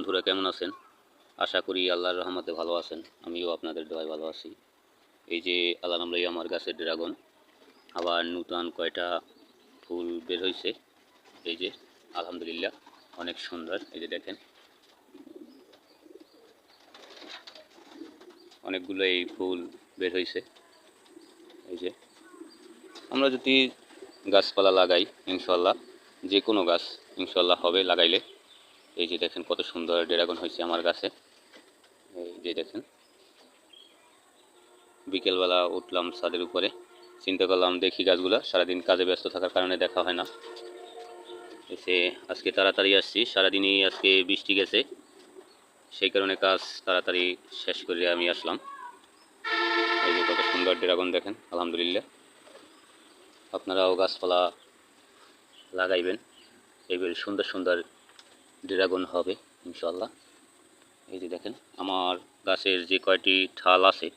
বন্ধুরা কেমন আছেন? আশা করি আল্লাহর রহমতে ভালো আছেন। আমিও আপনাদের দোয়ায় ভালো আছি। এই যে আল্লাহ নামলাই আমার গাছের ড্রাগন আবার নূতন কয়টা ফুল বের হয়েছে। এই যে আলহামদুলিল্লাহ অনেক সুন্দর। এই যে দেখেন অনেকগুলো এই ফুল বের হয়েছে। এই যে আমরা যদি গাছপালা লাগাই ইনশাল্লাহ যে কোনো গাছ ইনশাল্লাহ হবে লাগাইলে। এই যে দেখেন কত সুন্দর ড্রাগন হয়েছে আমার গাছে। এই যে দেখেন বিকেলবেলা উঠলাম ছাদের উপরে, চিন্তা করলাম দেখি গাছগুলা, সারাদিন কাজে ব্যস্ত থাকার কারণে দেখা হয় না। এসে আজকে তাড়াতাড়ি আসছি, সারাদিনই আজকে বৃষ্টি গেছে, সেই কারণে কাজ তাড়াতাড়ি শেষ করে আমি আসলাম। এই যে কত সুন্দর ড্রাগন দেখেন আলহামদুলিল্লাহ। আপনারাও গাছপালা লাগাইবেন, এইবার সুন্দর সুন্দর ড্রাগন হবে ইনশাল্লাহ। এই যে দেখেন আমার গাছের যে কয়টি ঠাল আছে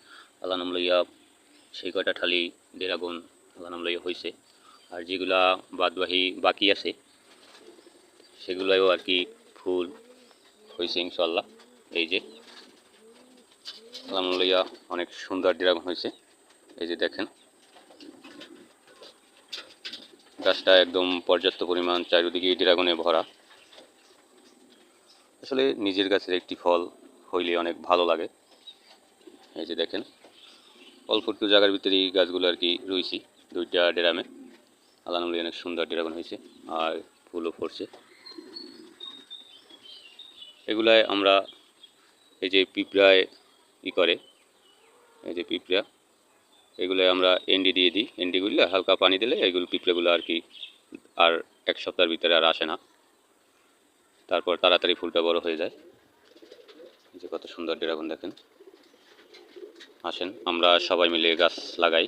আল্লাহ নাম লইয়া, সেই কয়টা ঠালি ড্রাগন আল্লাহ নাম লইয়া হয়েছে। আর যেগুলা বাকি আছে সেগুলোও আর কি ফুল হয়েছে ইনশাল্লাহ। এই যে আল্লাহ নাম লইয়া অনেক সুন্দর ড্রাগন হয়েছে। এই যে দেখেন গাছটা একদম পর্যাপ্ত পরিমাণ চারিদিকে ড্রাগনে ভরা। আসলে নিজের গাছের একটি ফল হইলে অনেক ভালো লাগে। এই যে দেখেন অল্প একটু জায়গার ভিতরেই গাছগুলো আর কি রয়েছি, দুইটা ড্রামে। আল্লাহ নাম লইয়া অনেক সুন্দর ড্রাগন হয়েছে আর ফুলও ফলছে। এগুলায় আমরা এই যে পিঁপড়ায় করে, এই যে পিঁপড়া, এগুলো আমরা এন্ডি দিয়ে দিই। এন্ডিগুলো হালকা পানি দিলে এগুলো পিঁপড়েগুলো আর কি আর এক সপ্তাহের ভিতরে আর আসে না, তারপর তাড়াতাড়ি ফুলটা বড় হয়ে যায়। যে কত সুন্দর ড্রাগন দেখেন। আসেন আমরা সবাই মিলে গাছ লাগাই।